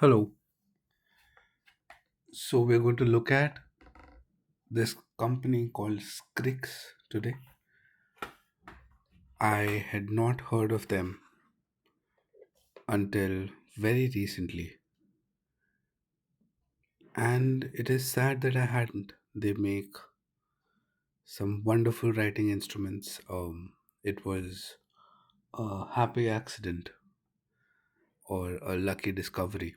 Hello. So we're going to look at this company called Scrikss today. I had not heard of them until very recently, and it is sad that I hadn't. They make some wonderful writing instruments. It was a happy accident or a lucky discovery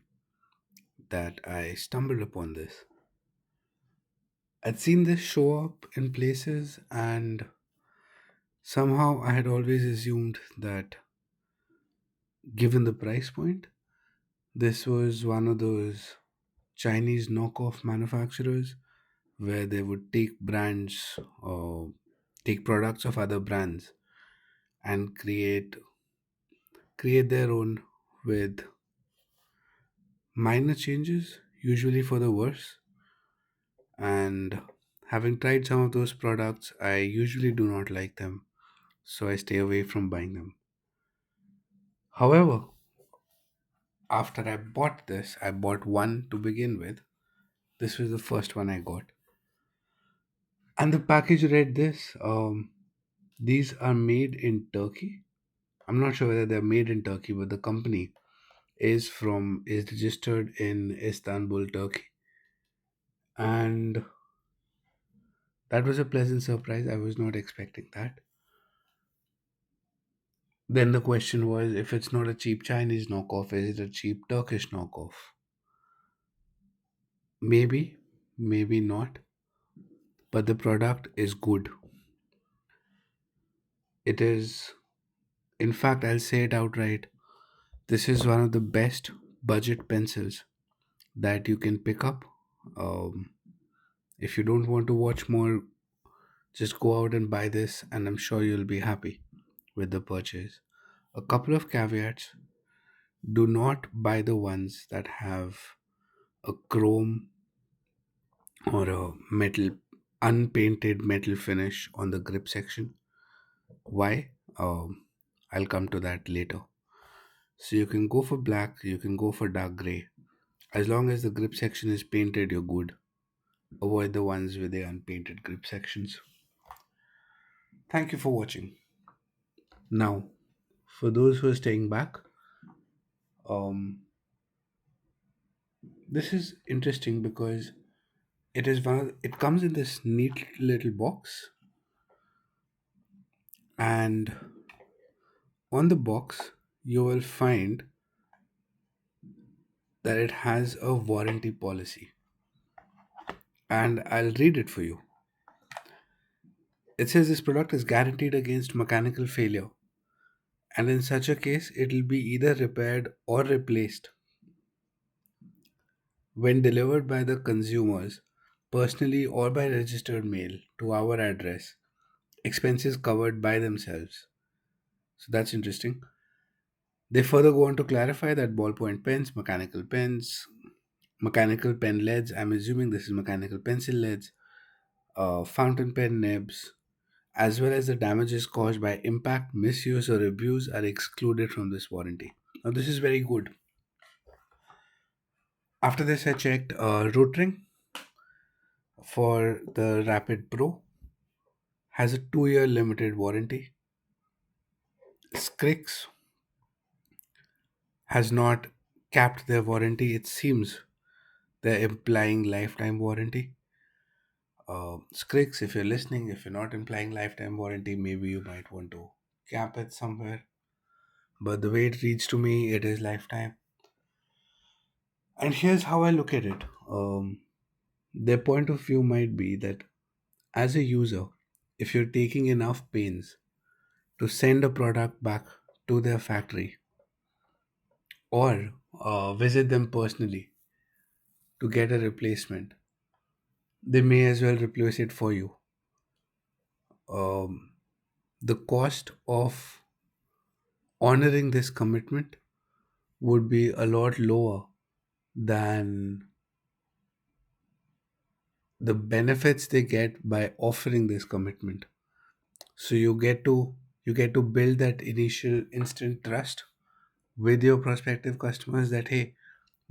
that I stumbled upon this. I'd seen this show up in places, and somehow I had always assumed that given the price point, this was one of those Chinese knockoff manufacturers where they would take brands or take products of other brands and create their own with minor changes, usually for the worse. And having tried some of those products, I usually do not like them, so I stay away from buying them. However, after I bought this, I bought one to begin with. This was the first one I got. And the package read this. These are made in Turkey. I'm not sure whether they're made in Turkey, but the company is registered in Istanbul, Turkey. And that was a pleasant surprise. I was not expecting that. Then the question was, if it's not a cheap Chinese knockoff, is it a cheap Turkish knockoff? Maybe, maybe not, but the product is good. It is, in fact, I'll say it outright. This is one of the best budget pencils that you can pick up. Um, if you don't want to watch more, just go out and buy this, and I'm sure you'll be happy with the purchase. A couple of caveats: do not buy the ones that have a chrome or a metal, unpainted metal finish on the grip section. Why? I'll come to that later. So you can go for black, you can go for dark gray. As long as the grip section is painted, you're good. Avoid the ones with the unpainted grip sections. Thank you for watching. Now, for those who are staying back, um, this is interesting because it comes in this neat little box, and on the box you will find that it has a warranty policy, and I'll read it for you. It says this product is guaranteed against mechanical failure, and in such a case it will be either repaired or replaced when delivered by the consumers personally or by registered mail to our address. Expenses covered by themselves. So that's interesting. They further go on to clarify that ballpoint pens, mechanical pen leads, I'm assuming this is mechanical pencil leads, fountain pen nibs, as well as the damages caused by impact, misuse, or abuse are excluded from this warranty. Now, this is very good. After this, I checked Rotring for the Rapid Pro has a 2-year limited warranty. Scrikss has not capped their warranty. It seems they're implying lifetime warranty. Scrikss, if you're listening, if you're not implying lifetime warranty, maybe you might want to cap it somewhere. But the way it reads to me, it is lifetime. And here's how I look at it. Their point of view might be that as a user, if you're taking enough pains to send a product back to their factory or visit them personally to get a replacement, they may as well replace it for you. Um, the cost of honoring this commitment would be a lot lower than the benefits they get by offering this commitment. So you get to build that initial instant trust with your prospective customers that, hey,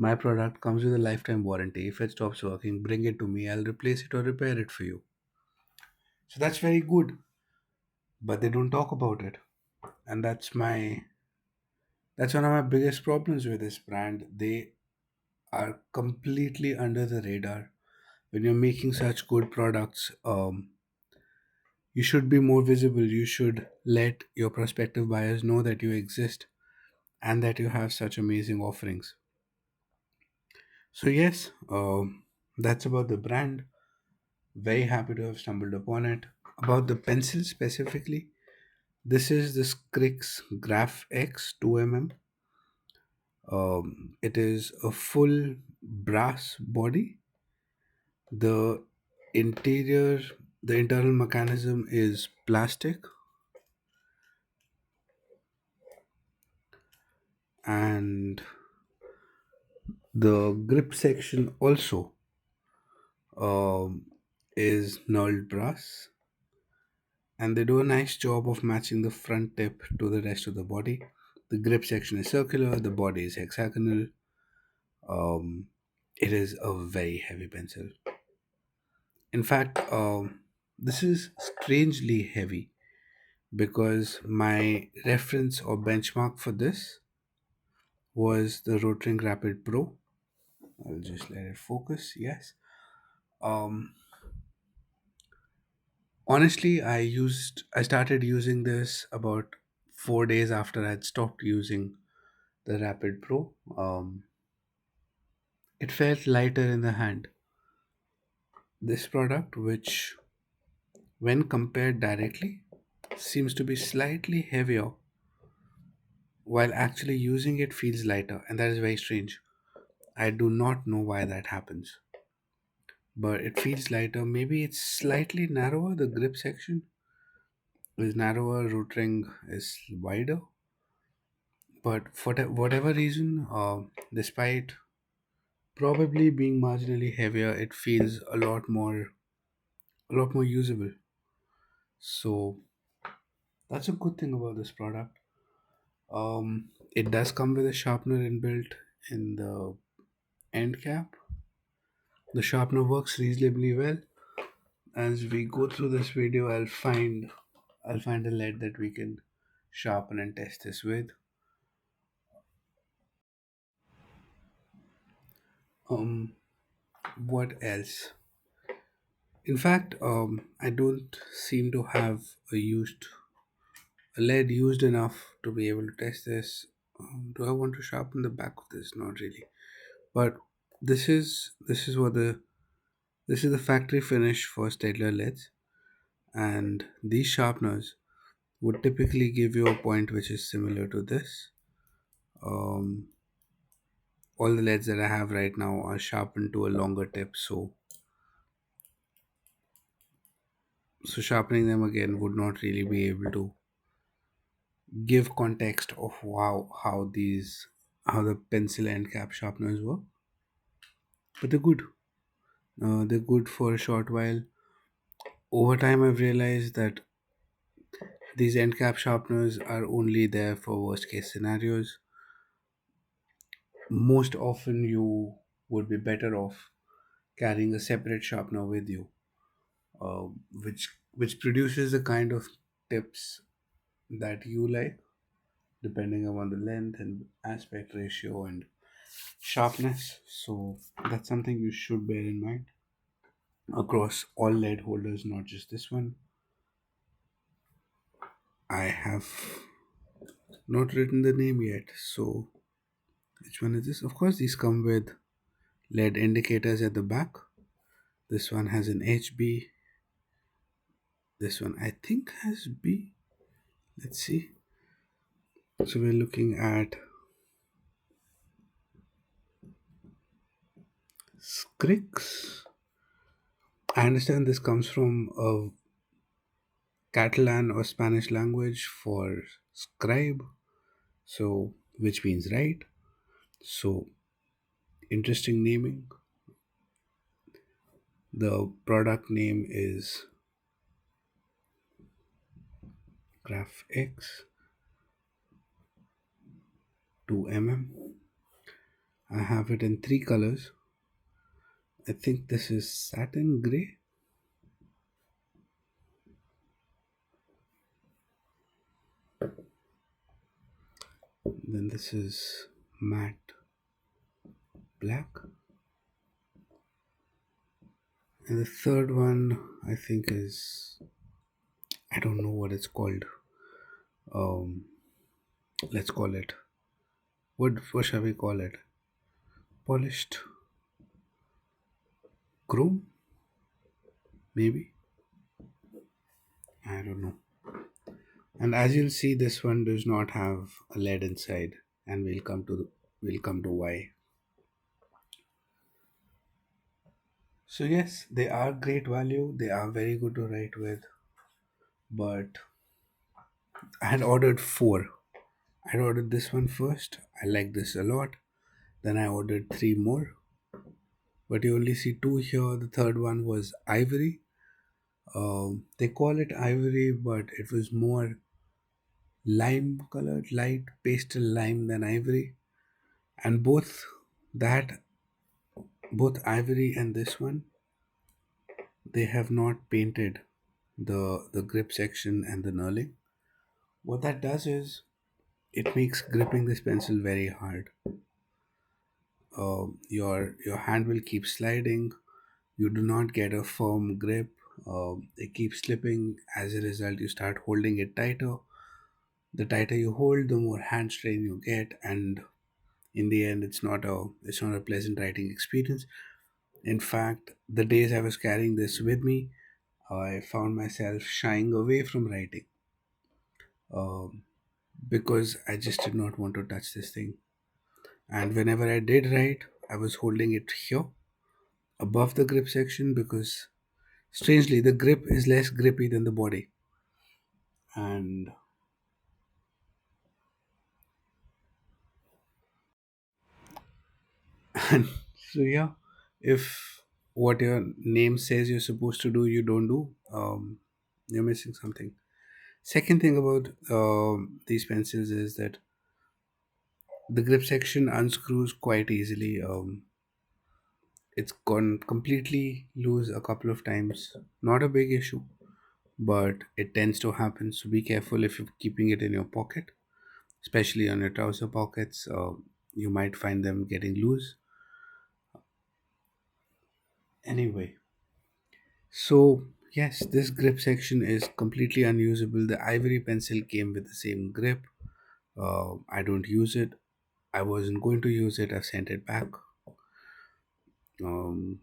My product comes with a lifetime warranty. If it stops working, bring it to me. I'll replace it or repair it for you. So that's very good, but they don't talk about it. And that's one of my biggest problems with this brand. They are completely under the radar. When you're making such good products, you should be more visible. You should let your prospective buyers know that you exist and that you have such amazing offerings. So, yes, that's about the brand. Very happy to have stumbled upon it. About the pencil specifically, this is the Scrikss Graph X 2 mm. It is a full brass body. The interior, the internal mechanism is plastic, and the grip section also um, is knurled brass, and they do a nice job of matching the front tip to the rest of the body. The grip section is circular, the body is hexagonal. Um, it is a very heavy pencil. In fact, this is strangely heavy because my reference or benchmark for this was the Rotring Rapid Pro. I'll just let it focus. Yes. Um, Honestly, I started using this about 4 days after I'd stopped using the Rapid Pro. It felt lighter in the hand. This product, which when compared directly, seems to be slightly heavier, while actually using it feels lighter, and that is very strange. I do not know why that happens, but it feels lighter. Maybe it's slightly narrower. The grip section is narrower, root ring is wider, but for whatever reason, despite probably being marginally heavier, it feels a lot more usable. So that's a good thing about this product. It does come with a sharpener inbuilt in the end cap. The sharpener works reasonably well. As we go through this video, I'll find a lead that we can sharpen and test this with. Um, what else? In fact, I don't seem to have a lead used enough to be able to test this. Do I want to sharpen the back of this? Not really. But this is what the this is the factory finish for Staedtler leads, and these sharpeners would typically give you a point which is similar to this. Um, all the leads that I have right now are sharpened to a longer tip, so sharpening them again would not really be able to give context of how the pencil end cap sharpeners work. But they're good. They're good for a short while. Over time, I've realized that these end cap sharpeners are only there for worst case scenarios. Most often, you would be better off carrying a separate sharpener with you, which produces the kind of tips that you like, depending upon the length and aspect ratio and sharpness. So that's something you should bear in mind across all lead holders, not just this one. I have not written the name yet, so which one is this? Of course, these come with LED indicators at the back. This one has an HB. This one I think has B. Let's see. So we're looking at Scrikss. I understand this comes from a Catalan or Spanish language for scribe, so which means right. So interesting naming. The product name is Graph X 2 mm. I have it in three colors. I think this is satin gray. Then this is matte black. And the third one I think is, I don't know what it's called. Um, let's call it, what shall we call it? Polished chrome, maybe. I don't know. And as you'll see, this one does not have a lead inside, and we'll come to why. So yes, they are great value. They are very good to write with, but I had ordered four. I had ordered this one first. I like this a lot. Then I ordered three more, but you only see two here. The third one was ivory. They call it ivory, but it was more lime colored, light pastel lime than ivory. And that, both ivory and this one, they have not painted the grip section and the knurling. What that does is it makes gripping this pencil very hard. Your hand will keep sliding. You do not get a firm grip. It keeps slipping. As a result, you start holding it tighter. The tighter you hold, the more hand strain you get, and in the end, it's not a pleasant writing experience. In fact, the days I was carrying this with me, I found myself shying away from writing, um, because I just did not want to touch this thing. And whenever I did write, I was holding it here above the grip section because strangely the grip is less grippy than the body. And and so yeah, if what your name says you're supposed to do you don't do, you're missing something. Second thing about these pencils is that the grip section unscrews quite easily. It's gone completely loose a couple of times. Not a big issue, but it tends to happen. So be careful if you're keeping it in your pocket, especially on your trouser pockets. You might find them getting loose. Anyway, so yes, this grip section is completely unusable. The ivory pencil came with the same grip. I don't use it. I wasn't going to use it. I've sent it back. Um,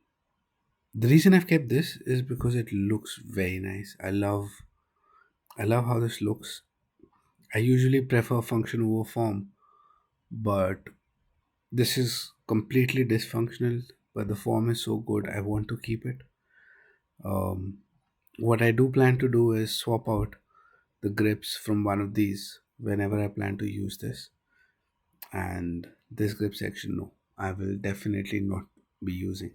the reason I've kept this is because it looks very nice. I love how this looks. I usually prefer function over form, but this is completely dysfunctional. But the form is so good, I want to keep it. Um, what I do plan to do is swap out the grips from one of these whenever I plan to use this. And this grip section, no, I will definitely not be using.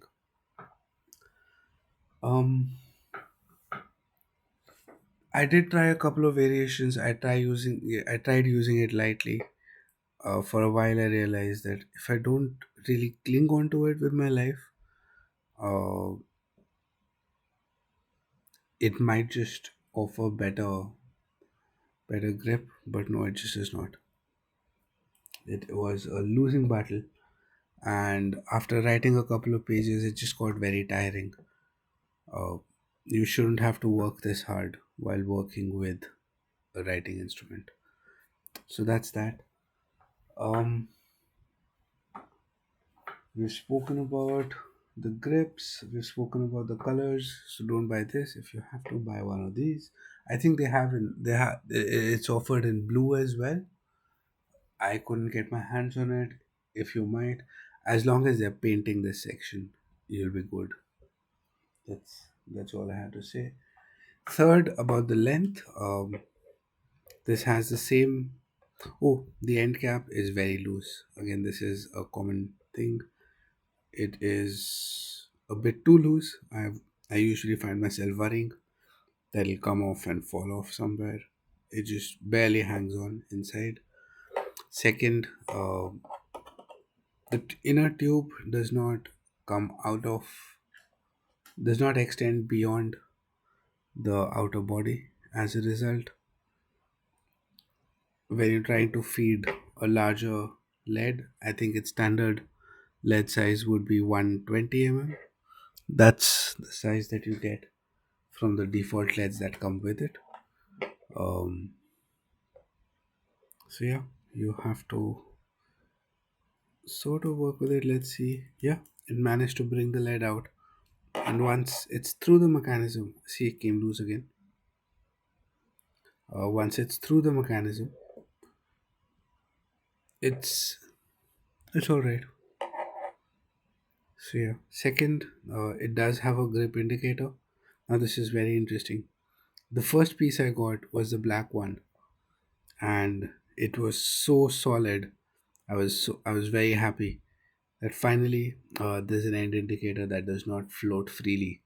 Um, I did try a couple of variations. I tried using it lightly. For a while, I realized that if I don't really cling onto it with my life, uh, it might just offer better grip. But no, it just is not. It was a losing battle, and after writing a couple of pages, it just got very tiring. Uh, you shouldn't have to work this hard while working with a writing instrument. So that's that. Um, we've spoken about the grips, we've spoken about the colors. So don't buy this. If you have to buy one of these, I think it's offered in blue as well. I couldn't get my hands on it. If you might, as long as they're painting this section, you'll be good. That's all I have to say. Third, about the length. This has the same. Oh, the end cap is very loose. Again, this is a common thing. It is a bit too loose. I usually find myself worrying that it'll come off and fall off somewhere. It just barely hangs on inside. Second, inner tube come out of does not extend beyond the outer body. As a result, when you're trying to feed a larger lead, I think its standard lead size would be 120 mm. That's the size that you get from the default LEDs that come with it. Um, so yeah, you have to sort of work with it. Let's see. Yeah, it managed to bring the lead out, and once it's through the mechanism, see it came loose again. Once it's through the mechanism, it's it's all right. So yeah, second, it does have a grip indicator. Now this is very interesting. The first piece I got was the black one, and it was so solid. I was very happy that finally there's an end indicator that does not float freely.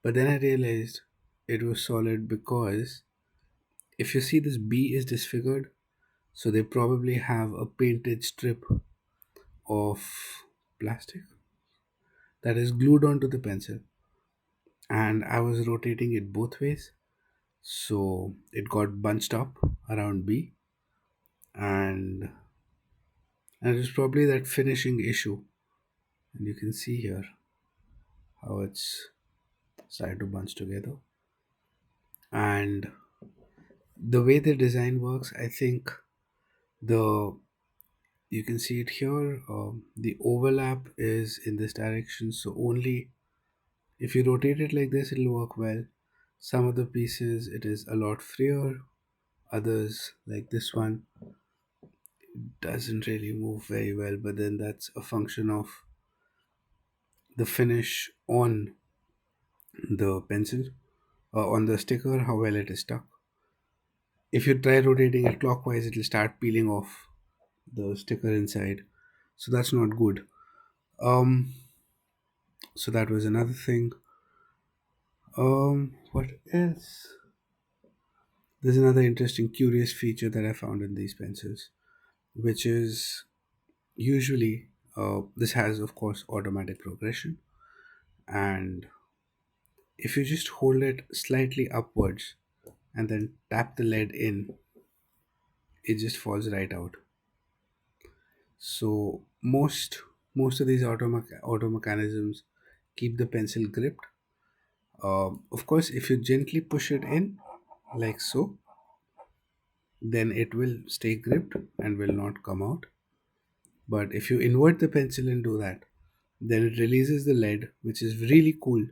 But then I realized it was solid because if you see this B is disfigured, so they probably have a painted strip of plastic that is glued onto the pencil, and I was rotating it both ways, so it got bunched up around B, and and it was probably that finishing issue. And you can see here how it's started to bunch together. And the way the design works, I think the you can see it here. The overlap is in this direction, so only if you rotate it like this, it'll work well. Some of the pieces it is a lot freer. Others, like this one, doesn't really move very well. But then that's a function of the finish on the pencil, on the sticker, how well it is stuck. If you try rotating it clockwise, it'll start peeling off the sticker inside, so that's not good. Um so that was another thing. What else? There's another interesting curious feature that I found in these pencils, which is usually this has of course automatic progression, and if you just hold it slightly upwards and then tap the lead in, it just falls right out. So most of these auto mechanisms keep the pencil gripped. Of course, if you gently push it in like so, then it will stay gripped and will not come out. But if you invert the pencil and do that, then it releases the lead, which is really cool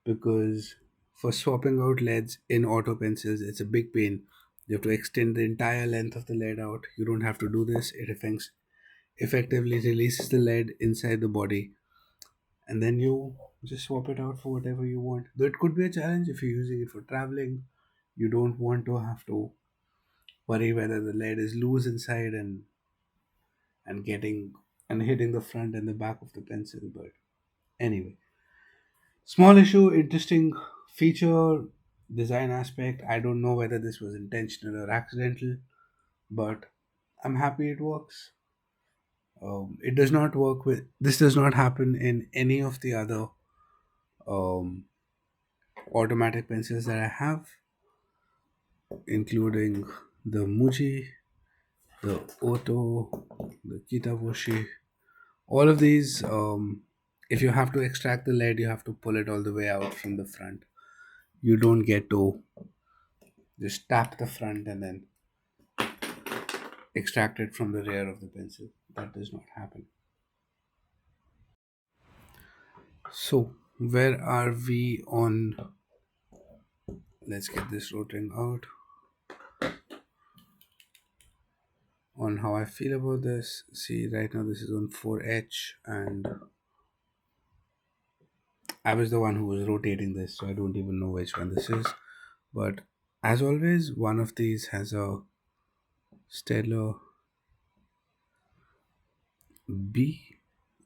because for swapping out leads in auto pencils, it's a big pain. You have to extend the entire length of the lead out. You don't have to do this. It effectively releases the lead inside the body, and then you just swap it out for whatever you want. Though it could be a challenge if you're using it for traveling. You don't want to have to worry whether the lead is loose inside and getting and hitting the front and the back of the pencil. But anyway, small issue, interesting feature, design aspect. I don't know whether this was intentional or accidental, but I'm happy it works. It does not work with this does not happen in any of the other um, automatic pencils that I have, including the Muji, the Oto, the Kitaboshi. All of these, if you have to extract the lead, you have to pull it all the way out from the front. You don't get to just tap the front and then extract it from the rear of the pencil. That does not happen. So, where are we on? Let's get this Rotring out. On how I feel about this. See, right now this is on 4H, and I was the one who was rotating this, so I don't even know which one this is. But as always, one of these has a stellar B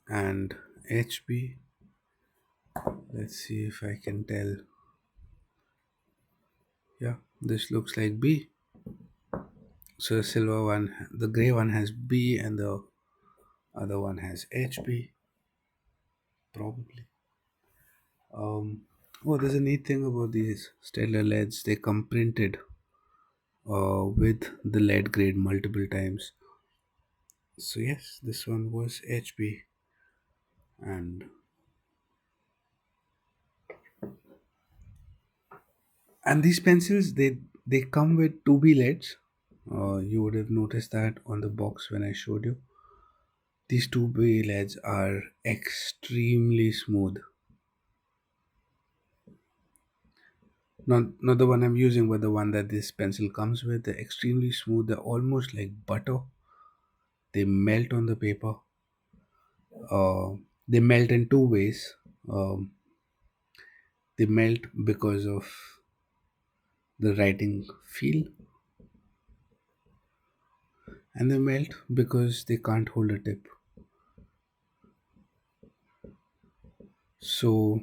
and HB. Let's see if I can tell. Yeah, this looks like B. So the silver one, the gray one has B, and the Other one has HP, probably. Oh, there's a neat thing about these stellar LEDs. They come printed with the lead grade multiple times. So yes, this one was HP, and these pencils they come with 2B LEDs. You would have noticed that on the box when I showed you. These 2B LEDs are extremely smooth. Not the one I'm using, but the one that this pencil comes with. They're extremely smooth. They're almost like butter. They melt on the paper. Uh, they melt in two ways. Um, they melt because of the writing feel, and they melt because they can't hold a tip. So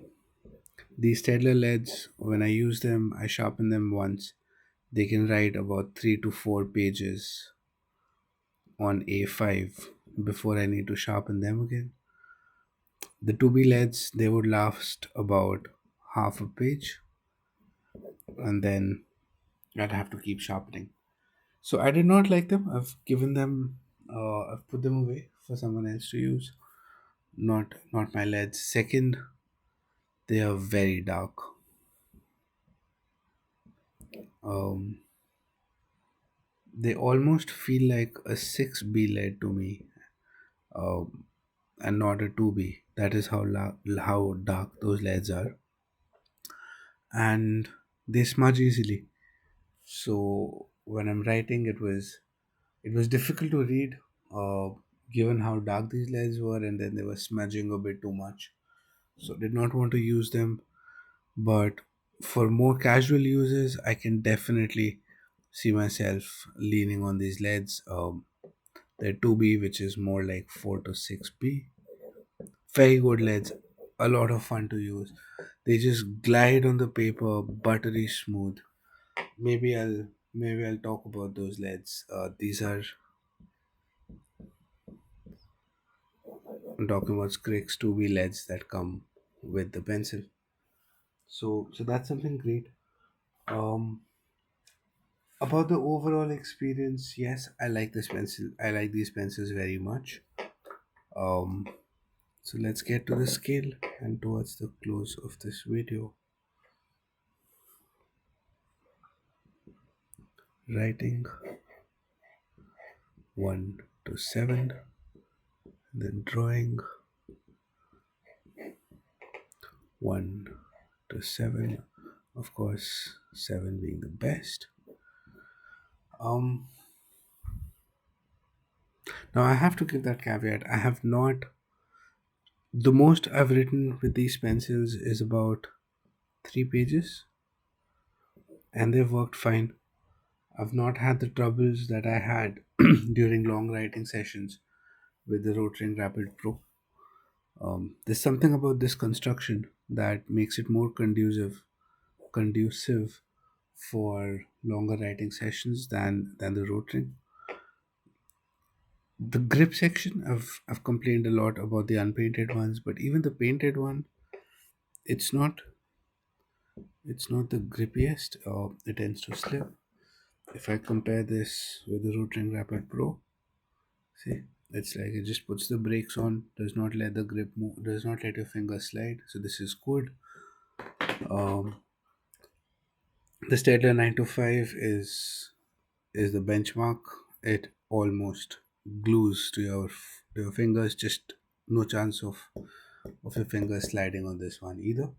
these Stedler LEDs, when I use them, I sharpen them once. They can write about 3 to 4 pages on A5 before I need to sharpen them again. The 2B LEDs, they would last about half a page, and then I'd have to keep sharpening. So I did not like them. I've given them, I've put them away for someone else to use. Not my LEDs. Second, they are very dark. Um, they almost feel like a 6B LED to me, um, and not a 2B. That is how dark those LEDs are, and they smudge easily. So when I'm writing, it was difficult to read, uh, given how dark these LEDs were, and then they were smudging a bit too much. So did not want to use them. But for more casual users, I can definitely see myself leaning on these LEDs. They're 2B, which is more like 4 to 6B. Very good LEDs, a lot of fun to use. They just glide on the paper, buttery smooth. Maybe I'll talk about those LEDs. These are I'm talking about Scrikss 2B LEDs that come with the pencil. So that's something great. Um, about the overall experience, yes, I like this pencil. I like these pencils very much. Um, so let's get to the scale and towards the close of this video. Writing 1 to 7, then drawing 1 to 7. Of course, 7 being the best. Um, Now I have to give that caveat. I have not. The most I've written with these pencils is about 3 pages, and they've worked fine. I've not had the troubles that I had during long writing sessions with the Rotring Rapid Pro. There's something about this construction that makes it more conducive for longer writing sessions than the Rotring. The grip section, I've complained a lot about the unpainted ones, but even the painted one, it's not it's not the grippiest. It tends to slip. If I compare this with the Rotring Rapid Pro, see, it's like it just puts the brakes on, does not let the grip move, does not let your finger slide. So this is good. Um, the Staedtler 925 is the benchmark. It almost glues to your fingers. Just no chance of your fingers sliding on this one either.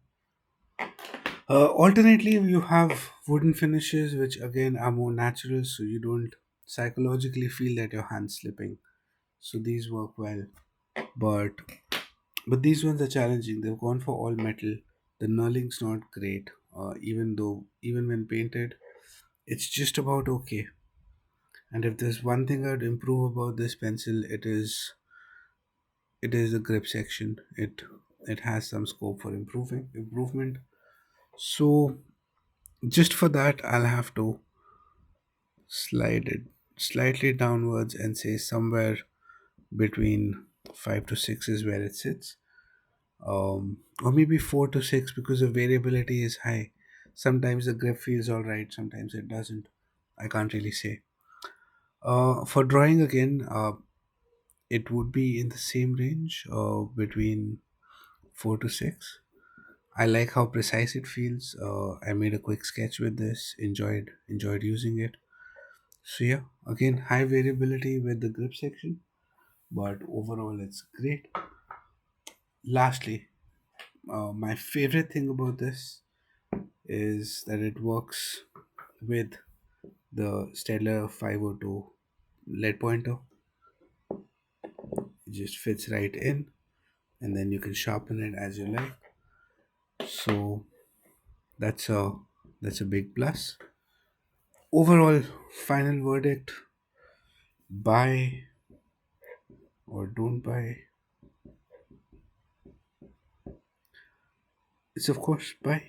Alternately, you have wooden finishes, which again are more natural, so you don't psychologically feel that your hand's slipping. So these work well, but these ones are challenging. They've gone for all metal. The knurling's not great, even when painted, it's just about okay. And if there's one thing I'd improve about this pencil, it is the grip section. It has some scope for improvement. So just for that, I'll have to slide it slightly downwards and say somewhere between 5 to 6 is where it sits. Or maybe 4 to 6 because the variability is high. Sometimes the grip feels all right, sometimes it doesn't. I can't really say. For drawing again, it would be in the same range, between 4 to 6. I like how precise it feels. I made a quick sketch with this. Enjoyed using it. So yeah, again, high variability with the grip section, but overall it's great. Lastly, my favorite thing about this is that it works with the Stellar 502 lead pointer. It just fits right in, and then you can sharpen it as you like. So that's a big plus. Overall, final verdict: buy or don't buy. It's of course buy.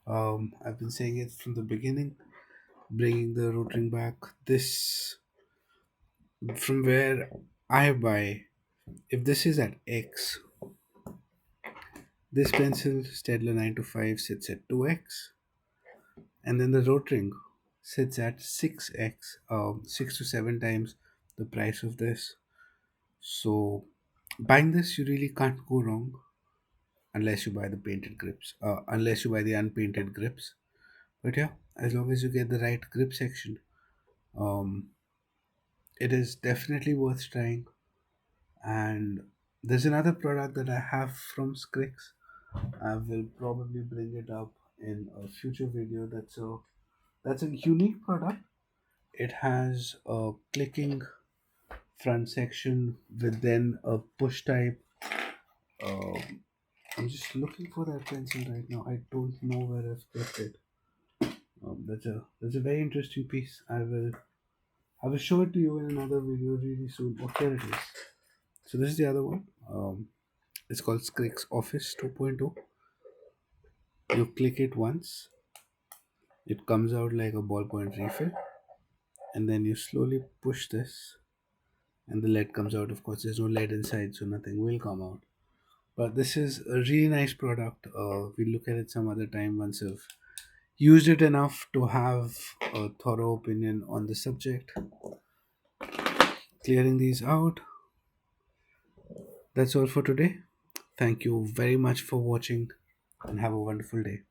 I've been saying it from the beginning, bringing the Rotring back. This, from where I buy, if this is at X, this pencil Staedtler 9 to 5 sits at 2x, and then the Rotring sits at 6x, 6 to 7 times the price of this. So buying this, you really can't go wrong unless you buy the painted grips, unless you buy the unpainted grips. But yeah, as long as you get the right grip section, um, it is definitely worth trying. And there's another product that I have from Scrikks. I will probably bring it up in a future video. That's a unique product. It has a clicking front section with then a push type. Um, I'm just looking for that pencil right now. I don't know where I've kept it. That's a very interesting piece. I will show it to you in another video really soon. Oh, here it is. So this is the other one. It's called Scrikks Office 2.0. You click it once, it comes out like a ballpoint refill, and then you slowly push this, and the lead comes out. Of course, there's no lead inside, so nothing will come out. But this is a really nice product. We'll look at it some other time once I've used it enough to have a thorough opinion on the subject. Clearing these out. That's all for today. Thank you very much for watching, and have a wonderful day.